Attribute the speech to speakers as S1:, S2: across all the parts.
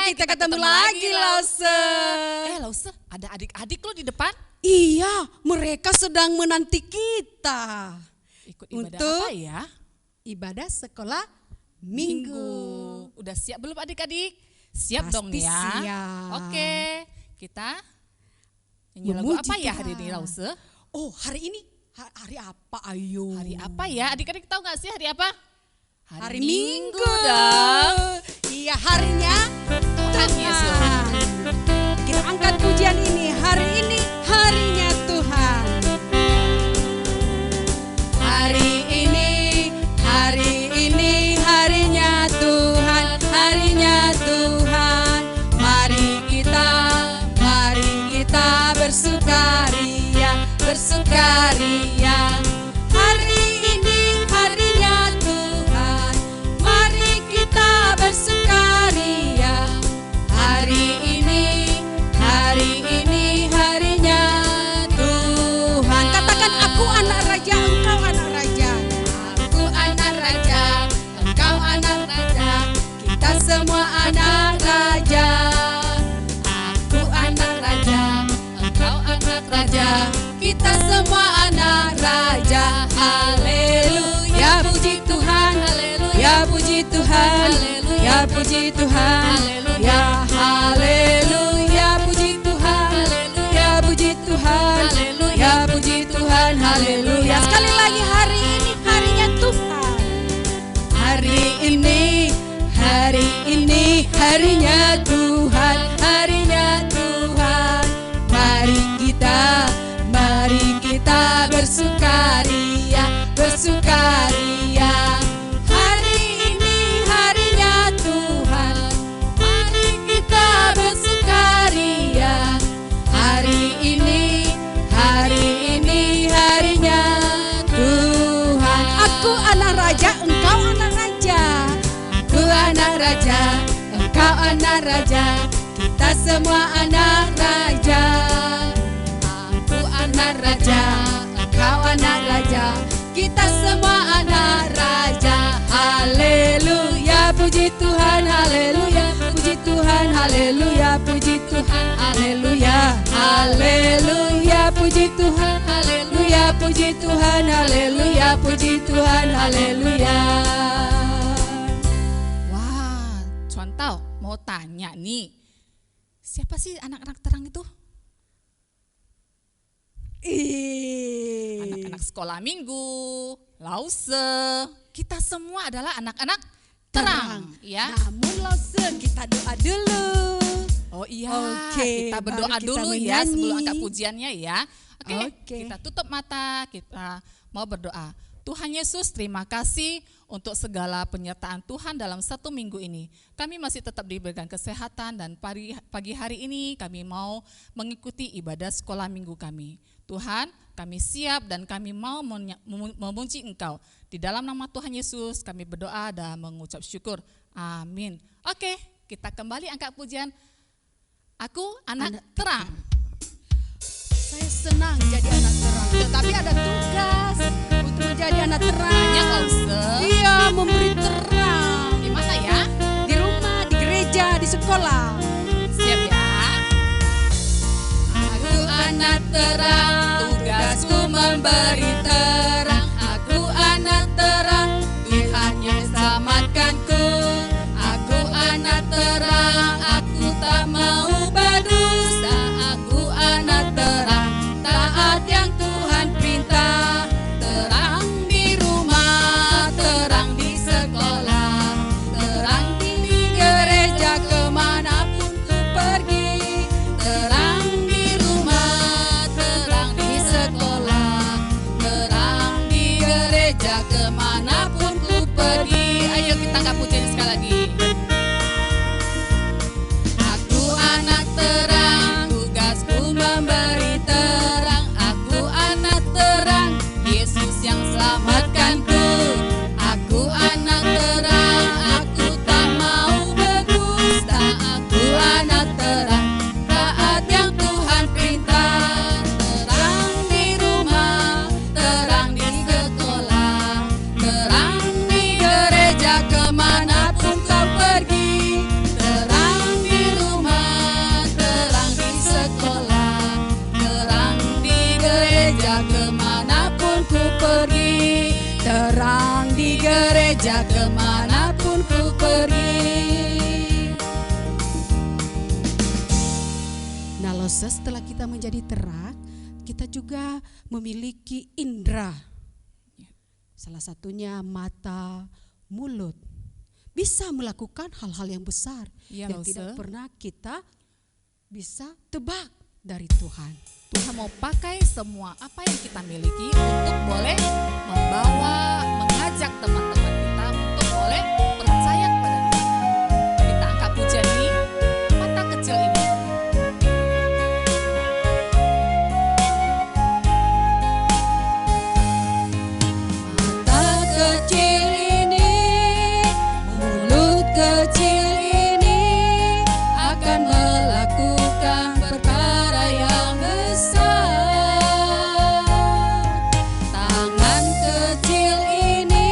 S1: kita ketemu lagi, Lause.
S2: Lause, ada adik-adik lo di depan?
S1: Iya, mereka sedang menanti kita.
S2: Ikut ibadah
S1: Untuk
S2: apa ya?
S1: ibadah sekolah minggu.
S2: Udah siap belum adik-adik? Siap
S1: Pasti
S2: dong ya.
S1: siap.
S2: Oke, kita nyanyi lagu
S1: Memuji
S2: apa ya
S1: Tuhan.
S2: hari ini, Lause?
S1: Oh, hari ini hari apa? Ayo.
S2: Hari apa ya? Adik-adik tahu gak sih hari apa?
S1: Hari Minggu
S2: dong.
S1: Iya, harinya
S2: Tuhan Yesus.
S1: Kita angkat pujian ini. Hari ini harinya Tuhan. Hari ini harinya Tuhan, harinya Tuhan. Mari kita bersukaria, bersukaria. Hari ini harinya Tuhan. Mari kita bersukaria. Hari ini harinya Tuhan. Katakan, aku anak raja, engkau anak raja. Aku anak raja, engkau anak raja. Kita semua anak raja. Aku anak raja, engkau anak raja. Kita semua anak raja. Haleluya, puji Tuhan. Haleluya, puji Tuhan. Haleluya, puji Tuhan. Haleluya, haleluya, puji Tuhan. Haleluya, puji Tuhan. Haleluya, puji Tuhan. Haleluya. Sekali lagi, hari ini harinya Tuhan. Hari ini harinya Tuhan, harinya Tuhan. Mari kita bersukaria, bersukaria. Hari ini harinya Tuhan. Mari kita bersukaria. Hari ini harinya Tuhan. Aku anak raja, engkau anak raja. Aku anak raja, engkau anak raja. Kita semua anak raja. Aku anak raja, engkau anak raja. Kita semua anak raja. Haleluya, puji Tuhan. Haleluya, puji Tuhan. Haleluya, puji Tuhan. Haleluya, haleluya, puji Tuhan. Haleluya, puji Tuhan. Haleluya, puji Tuhan. Haleluya.
S2: Wah, Contoh mau tanya nih, siapa sih anak-anak terang itu? Anak-anak sekolah minggu, Lause, kita semua adalah anak-anak terang, ya.
S1: Namun Lause, kita doa dulu.
S2: Oh iya,
S1: Oke,
S2: kita berdoa
S1: baru kita
S2: dulu ya
S1: menyanyi.
S2: sebelum angkat pujiannya ya. Oke,
S1: Oke.
S2: kita tutup mata, kita mau berdoa. Tuhan Yesus, terima kasih untuk segala penyertaan Tuhan dalam satu minggu ini. Kami masih tetap diberikan kesehatan dan pagi hari ini kami mau mengikuti ibadah sekolah minggu kami. Tuhan, kami siap dan kami mau memuji Engkau. Di dalam nama Tuhan Yesus kami berdoa dan mengucap syukur. Amin. Oke, kita kembali angkat pujian. Aku anak terang.
S1: Saya senang jadi anak terang, tetapi ada tugas untuk menjadi anak terang.
S2: Banyak, Lause.
S1: Iya, memberi terang.
S2: Di mana ya?
S1: Di rumah, di gereja, di sekolah.
S2: Siap ya.
S1: Aku anak terang, tugasku memberi terang. Aku anak terang, Tuhan yang selamatkanku. Aku anak terang, aku tak mau berdosa. Aku anak terang, taat yang Tuhan perintah. Terang di rumah, terang di sekolah, terang di gereja kemanapun ku pergi. Terang di rumah, terang di sekolah, terang di gereja kemanapun ku pergi.
S2: Ayo kita angkat pujian sekali lagi.
S1: Aku anak terang, tugasku memberi terang. Aku anak terang, Yesus yang selamatkanku. Aku anak terang, aku tak mau berdusta. Aku anak terang, taat yang Tuhan perintah. Terang di rumah, terang di sekolah, terang di gereja kemanapun kau pergi. mengajak kemanapun ku pergi. Nah, Lose, setelah kita menjadi terang, kita juga memiliki indera. Salah satunya mata, mulut. Bisa melakukan hal-hal yang besar
S2: Ya,
S1: yang
S2: Lose.
S1: tidak pernah kita bisa tebak dari Tuhan.
S2: Tuhan mau pakai semua apa yang kita miliki untuk boleh membawa, mengajak teman-teman kita untuk boleh percaya kepada Tuhan. Kita angkat pujian ini, mata kecil ini.
S1: Mata kecil ini, mulut kecil ini akan melakukan perkara yang besar. Tangan kecil ini,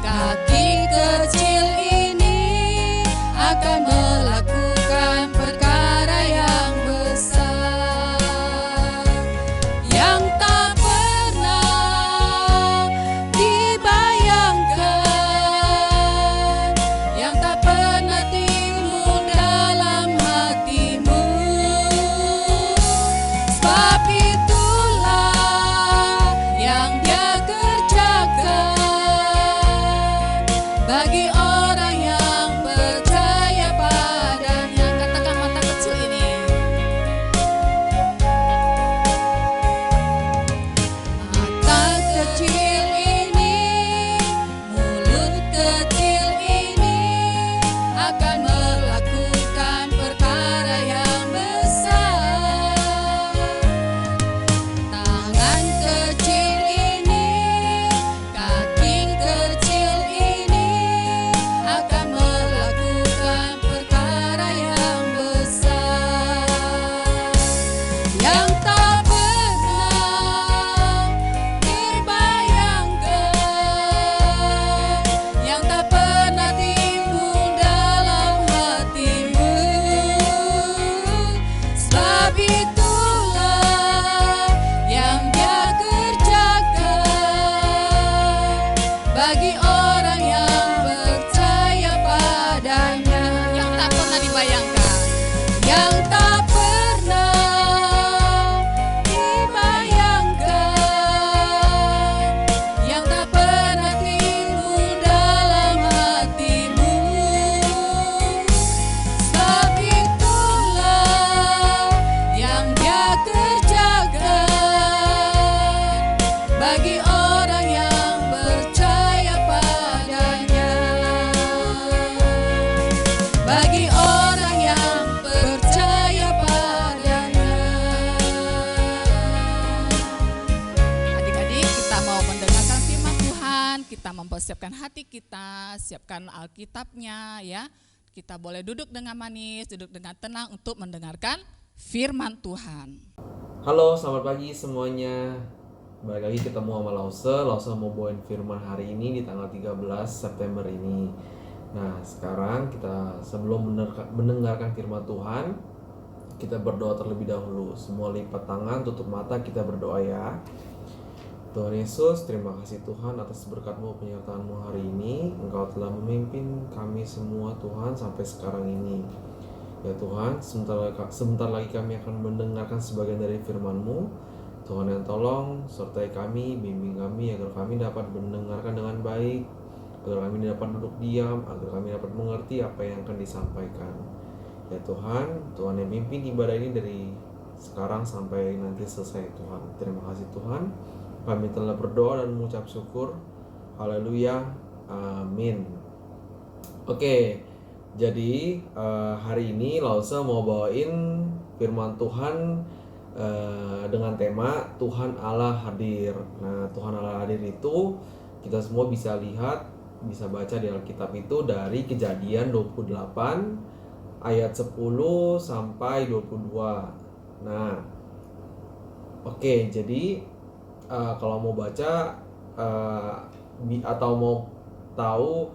S1: kaki kecil ini akan melakukan perkara yang besar yang tak pernah dibayangkan, yang tak pernah timbul dalam hatimu. Sebab itulah yang Dia kerjakan bagi orang yang percaya padanya.
S2: Katakan mata kecil ini.
S1: Mata kecil ini, mulut kecil ini akan melakukan perkara yang besar. Tangan kecil ini, kaki kecil ini akan melakukan perkara yang besar yang tak pernah dibayangkan, yang tak pernah timbul dalam hatimu. Sebab itulah yang Dia kerjakan bagi orang yang percaya padanya.
S2: Yang tak pernah dibayangkan.
S1: Yang tak pernah dibayangkan, yang tak pernah timbul dalam hatimu. Sebab itulah yang Dia kerjakan bagi orang yang percaya padanya. Bagi orang yang percaya padanya.
S2: Adik-adik, kita mau mendengarkan firman Tuhan, kita mempersiapkan hati kita, siapkan Alkitabnya ya. Kita boleh duduk dengan manis, duduk dengan tenang untuk mendengarkan firman Tuhan.
S3: Halo, selamat pagi semuanya. Balik lagi ketemu sama Lause mau bawain firman hari ini di tanggal 13 September ini. Nah, sekarang kita sebelum mendengarkan firman Tuhan, kita berdoa terlebih dahulu. Semua lipat tangan, tutup mata, kita berdoa ya. Tuhan Yesus, terima kasih Tuhan atas berkat-Mu, penyertaan-Mu hari ini. Engkau telah memimpin kami semua Tuhan sampai sekarang ini. Ya Tuhan, sebentar lagi kami akan mendengarkan sebagian dari firman-Mu. Tuhan yang tolong sertai kami, bimbing kami agar kami dapat mendengarkan dengan baik, agar kami dapat duduk diam, agar kami dapat mengerti apa yang akan disampaikan. Ya Tuhan, Tuhan yang pimpin ibadah ini dari sekarang sampai nanti selesai Tuhan. Terima kasih Tuhan. Kami telah berdoa dan mengucap syukur. Haleluya. Amin. Oke, jadi hari ini Lause mau bawain firman Tuhan dengan tema Tuhan Allah hadir. Nah, Tuhan Allah hadir itu kita semua bisa lihat, bisa baca di Alkitab itu dari Kejadian 28 ayat 10 sampai 22. Nah, oke, jadi kalau mau baca atau mau tahu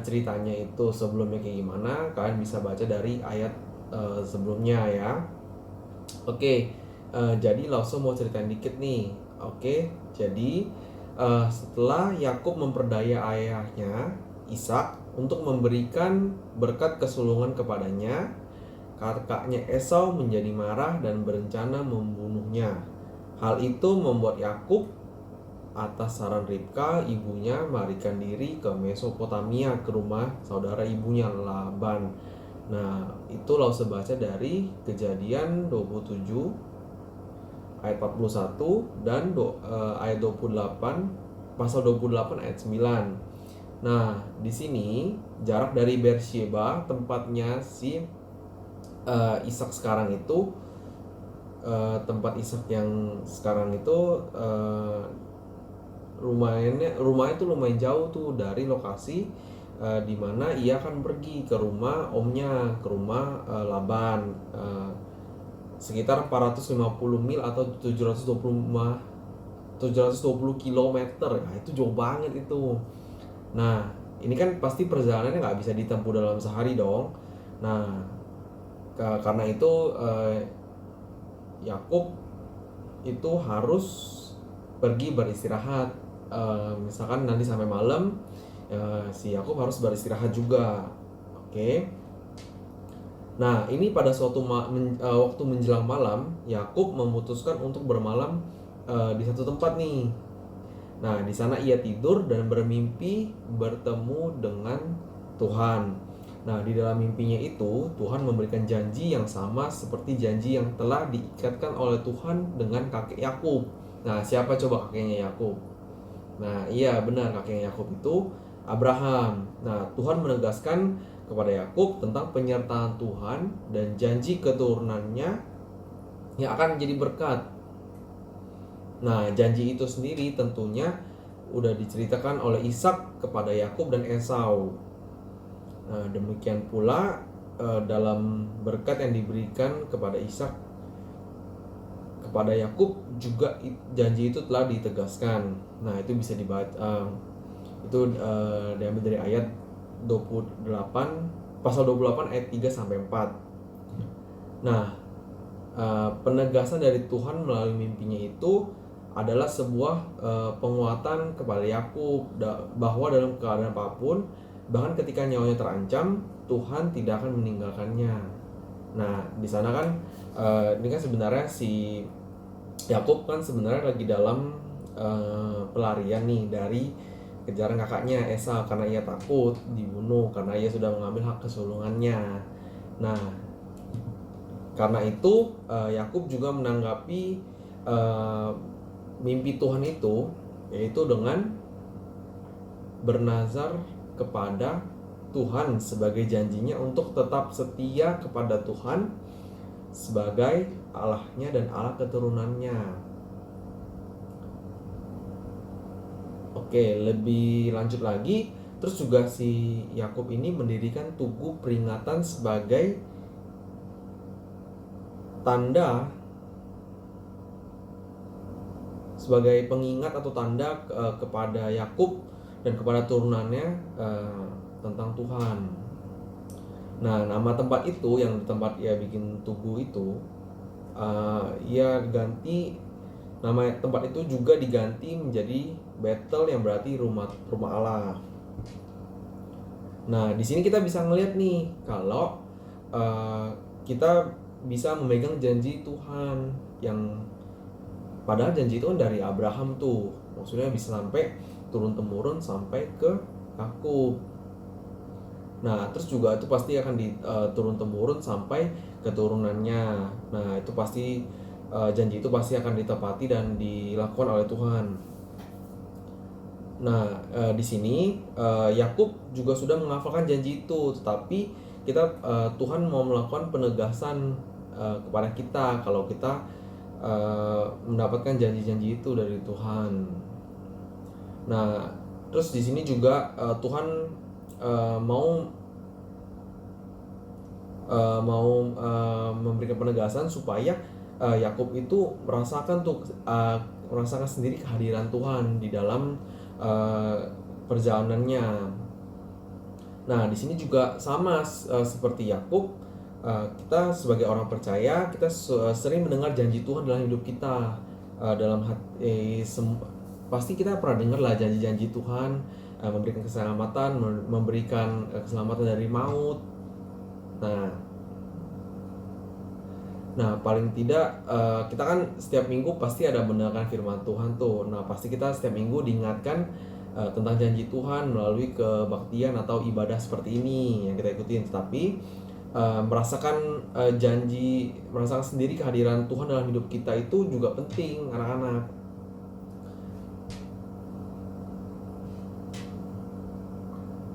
S3: ceritanya itu sebelumnya kayak gimana, kalian bisa baca dari ayat sebelumnya ya. Oke, jadi langsung mau ceritain dikit nih. Oke, jadi setelah Yakub memperdaya ayahnya Ishak untuk memberikan berkat kesulungan kepadanya, kakaknya Esau menjadi marah dan berencana membunuhnya. Hal itu membuat Yakub atas saran Ribka ibunya melarikan diri ke Mesopotamia ke rumah saudara ibunya Laban. Nah, itu Lause baca dari Kejadian 27 ayat 41 dan ayat 28, pasal 28 ayat 9. Nah, di sini jarak dari Beersheba tempatnya si Ishak sekarang itu, tempat Ishak yang sekarang itu rumahnya itu lumayan jauh tuh dari lokasi di mana ia akan pergi ke rumah omnya, ke rumah Laban, sekitar 450 mil atau 720 km. Nah, itu jauh banget itu. Nah, ini kan pasti perjalanannya nggak bisa ditempuh dalam sehari dong. Nah, karena itu Yakub itu harus pergi beristirahat. Misalkan nanti sampai malam, si Yakub harus beristirahat juga. Oke. Nah, ini pada suatu waktu menjelang malam, Yakub memutuskan untuk bermalam di satu tempat nih. Nah, di sana ia tidur dan bermimpi bertemu dengan Tuhan. Nah, di dalam mimpinya itu, Tuhan memberikan janji yang sama seperti janji yang telah diikatkan oleh Tuhan dengan kakek Yakub. Nah, siapa coba kakeknya Yakub? Nah, iya benar, kakeknya Yakub itu Abraham. Nah, Tuhan menegaskan kepada Yakub tentang penyertaan Tuhan dan janji keturunannya yang akan menjadi berkat. Nah, janji itu sendiri tentunya udah diceritakan oleh Ishak kepada Yakub dan Esau. Nah, demikian pula dalam berkat yang diberikan kepada Ishak kepada Yakub juga janji itu telah ditegaskan. Nah, itu bisa dibaca, itu diambil dari ayat 28, pasal 28 ayat 3 sampai 4. Nah, penegasan dari Tuhan melalui mimpinya itu adalah sebuah penguatan kepada Yakub bahwa dalam keadaan apapun, bahkan ketika nyawanya terancam, Tuhan tidak akan meninggalkannya. Nah, di sana kan ini kan sebenarnya si Yakub kan sebenarnya lagi dalam pelarian nih dari kejaran kakaknya Esau karena ia takut dibunuh karena ia sudah mengambil hak kesulungannya. Nah, karena itu Yakub juga menanggapi mimpi Tuhan itu, yaitu dengan bernazar kepada Tuhan sebagai janjinya untuk tetap setia kepada Tuhan sebagai Allahnya dan Allah keturunannya. Oke, lebih lanjut lagi, terus juga si Yakub ini mendirikan tugu peringatan sebagai tanda, sebagai pengingat atau tanda kepada Yakub dan kepada turunannya tentang Tuhan. Nah, nama tempat itu, yang tempat ia bikin tugu itu, ia ganti nama tempat itu juga diganti menjadi Betel, yang berarti rumah Allah. Nah, di sini kita bisa ngelihat nih kalau kita bisa memegang janji Tuhan yang padahal janji itu kan dari Abraham tuh, maksudnya bisa sampai turun temurun sampai ke Yakub. Nah, terus juga itu pasti akan turun temurun sampai keturunannya. Nah, itu pasti janji itu pasti akan ditepati dan dilakukan oleh Tuhan. Nah, di sini Yakub juga sudah menghafalkan janji itu, tetapi Tuhan mau melakukan penegasan kepada kita kalau kita mendapatkan janji-janji itu dari Tuhan. Nah, terus di sini juga Tuhan mau memberikan penegasan supaya Yakub itu merasakan sendiri kehadiran Tuhan di dalam perjalanannya. Nah, di sini juga sama seperti Yakub, kita sebagai orang percaya kita sering mendengar janji Tuhan dalam hidup kita, dalam hati pasti kita pernah dengar lah janji-janji Tuhan, memberikan keselamatan, memberikan keselamatan dari maut. Nah, paling tidak kita kan setiap minggu pasti ada mendengarkan firman Tuhan tuh. Nah, pasti kita setiap minggu diingatkan tentang janji Tuhan melalui kebaktian atau ibadah seperti ini yang kita ikutin. Tetapi merasakan merasakan sendiri kehadiran Tuhan dalam hidup kita itu juga penting, anak-anak.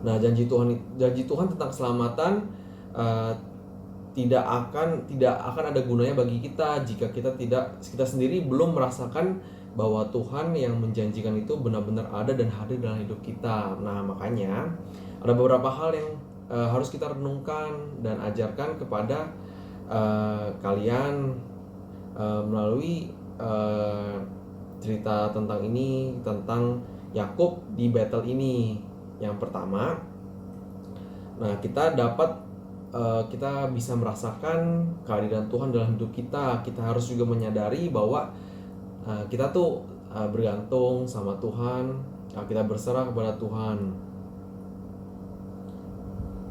S3: Nah, janji Tuhan tentang keselamatan tidak akan ada gunanya bagi kita jika kita sendiri belum merasakan bahwa Tuhan yang menjanjikan itu benar-benar ada dan hadir dalam hidup kita. Nah, makanya ada beberapa hal yang harus kita renungkan dan ajarkan kepada kalian melalui cerita tentang Yakub di battle ini. Yang pertama, nah kita bisa merasakan kehadiran Tuhan dalam hidup kita. Kita harus juga menyadari bahwa kita tuh bergantung sama Tuhan, kita berserah kepada Tuhan.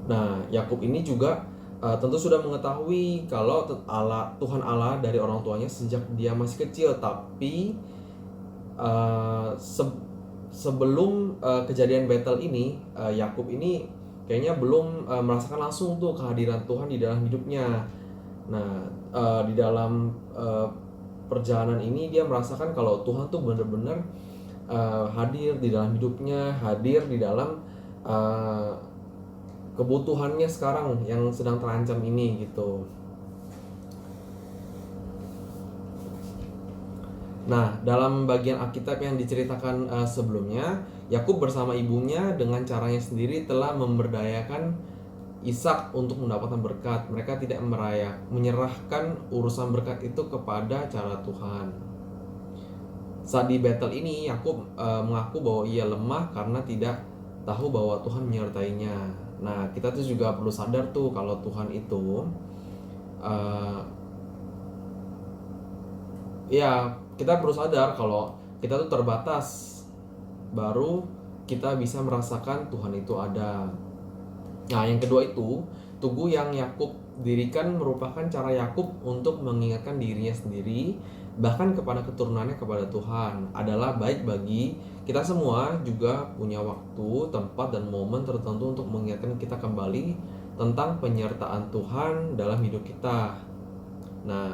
S3: Nah, Yakub ini juga tentu sudah mengetahui kalau Tuhan Allah dari orang tuanya sejak dia masih kecil. Tapi sebelum kejadian battle ini, Yakub ini kayaknya belum merasakan langsung tuh kehadiran Tuhan di dalam hidupnya. Nah, di dalam perjalanan ini dia merasakan kalau Tuhan tuh benar-benar hadir di dalam hidupnya, hadir di dalam kebutuhannya sekarang yang sedang terancam ini gitu. Nah, dalam bagian Alkitab yang diceritakan sebelumnya, Yakub bersama ibunya dengan caranya sendiri telah memberdayakan Ishak untuk mendapatkan berkat. Mereka tidak menyerahkan urusan berkat itu kepada cara Tuhan. Saat di battle ini, Yakub mengaku bahwa ia lemah karena tidak tahu bahwa Tuhan menyertainya. Nah, kita tuh juga perlu sadar tuh kalau Tuhan itu kita perlu sadar kalau kita tuh terbatas, baru kita bisa merasakan Tuhan itu ada. Nah, yang kedua itu, tugu yang Yakub dirikan merupakan cara Yakub untuk mengingatkan dirinya sendiri, bahkan kepada keturunannya kepada Tuhan, adalah baik bagi kita semua juga punya waktu, tempat, dan momen tertentu untuk mengingatkan kita kembali tentang penyertaan Tuhan dalam hidup kita. Nah,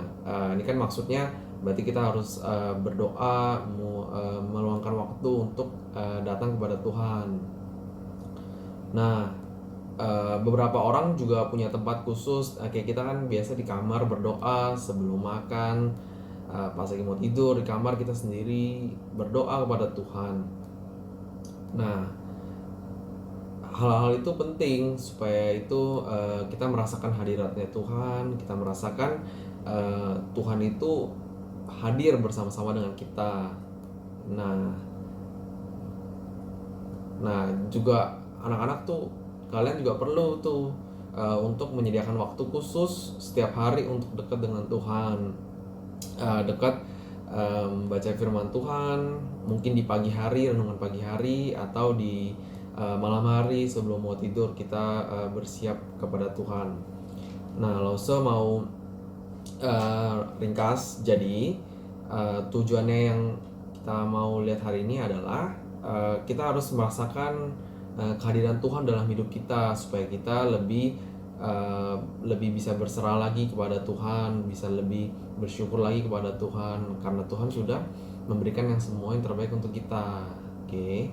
S3: ini kan maksudnya berarti kita harus berdoa, meluangkan waktu untuk datang kepada Tuhan. Nah, beberapa orang juga punya tempat khusus, kayak kita kan biasa di kamar berdoa sebelum makan, pas lagi mau tidur di kamar kita sendiri berdoa kepada Tuhan. Nah, hal-hal itu penting supaya itu kita merasakan hadiratnya Tuhan, kita merasakan Tuhan itu hadir bersama-sama dengan kita. Nah, juga anak-anak tuh, kalian juga perlu tuh untuk menyediakan waktu khusus setiap hari untuk dekat dengan Tuhan, dekat baca firman Tuhan, mungkin di pagi hari, renungan pagi hari, atau di malam hari sebelum mau tidur kita bersiap kepada Tuhan. Nah, Lause mau ringkas, jadi tujuannya yang kita mau lihat hari ini adalah kita harus merasakan kehadiran Tuhan dalam hidup kita supaya kita lebih bisa berserah lagi kepada Tuhan, bisa lebih bersyukur lagi kepada Tuhan karena Tuhan sudah memberikan yang semua yang terbaik untuk kita. Oke.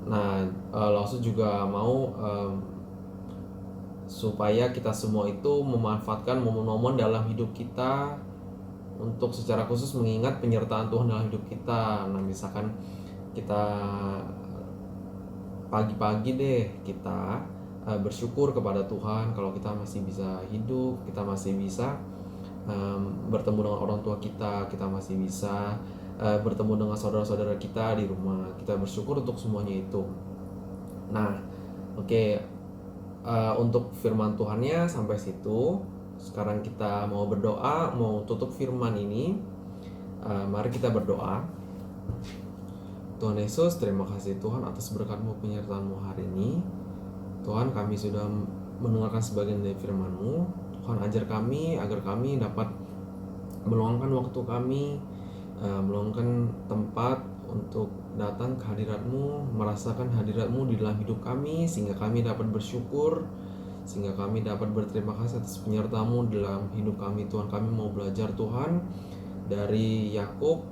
S3: Nah, Lause juga mau supaya kita semua itu memanfaatkan momen-momen dalam hidup kita untuk secara khusus mengingat penyertaan Tuhan dalam hidup kita. Nah, misalkan kita pagi-pagi deh kita bersyukur kepada Tuhan kalau kita masih bisa hidup, kita masih bisa bertemu dengan orang tua kita, kita masih bisa bertemu dengan saudara-saudara kita di rumah. Kita bersyukur untuk semuanya itu. Nah, oke. Untuk firman Tuhannya sampai situ. Sekarang kita mau berdoa, mau tutup firman ini. Mari kita berdoa. Tuhan Yesus, terima kasih Tuhan atas berkat-Mu, penyertaan-Mu hari ini. Tuhan, kami sudah mendengarkan sebagian dari firman-Mu. Tuhan, ajar kami agar kami dapat meluangkan waktu kami, meluangkan tempat untuk datang ke hadirat-Mu, merasakan hadirat-Mu di dalam hidup kami, sehingga kami dapat bersyukur, sehingga kami dapat berterima kasih atas penyertaan-Mu dalam hidup kami. Tuhan, kami mau belajar Tuhan dari Yakub,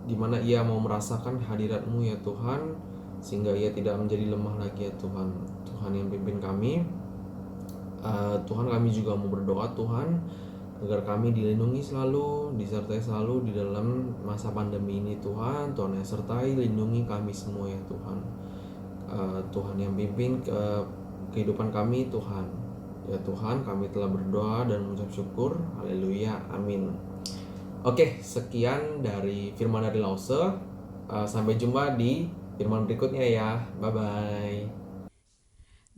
S3: di mana ia mau merasakan hadirat-Mu ya Tuhan, sehingga ia tidak menjadi lemah lagi ya Tuhan. Tuhan yang pimpin kami. Tuhan, kami juga mau berdoa Tuhan agar kami dilindungi selalu, disertai selalu di dalam masa pandemi ini Tuhan. Tuhan yang sertai, lindungi kami semua ya Tuhan. Tuhan yang pimpin kehidupan kami Tuhan. Ya Tuhan, kami telah berdoa dan mengucap syukur. Haleluya, amin. Oke, sekian dari firman dari Lause. Sampai jumpa di firman berikutnya ya. Bye-bye.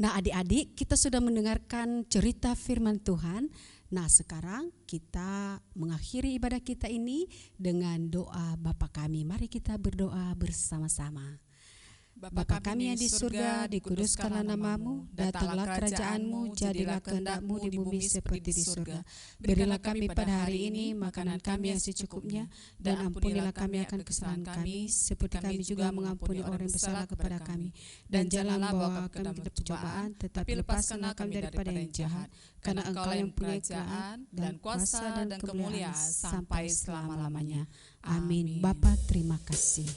S1: Nah, adik-adik, kita sudah mendengarkan cerita firman Tuhan. Nah, sekarang kita mengakhiri ibadah kita ini dengan doa Bapa kami. Mari kita berdoa bersama-sama. Bapa kami yang di surga, dikuduskanlah namamu, datanglah kerajaan-Mu, jadilah kehendak-Mu di bumi seperti di surga. Berilah kami pada hari ini makanan kami yang secukupnya, dan ampunilah kami akan kesalahan kami, seperti kami juga mengampuni orang yang bersalah kepada kami. Dan janganlah bawa kami ke percobaan, tetapi lepaskanlah kami daripada yang jahat, karena Engkau yang punya kerajaan dan kuasa dan kemuliaan sampai selama-lamanya. Amin. Bapa, terima kasih.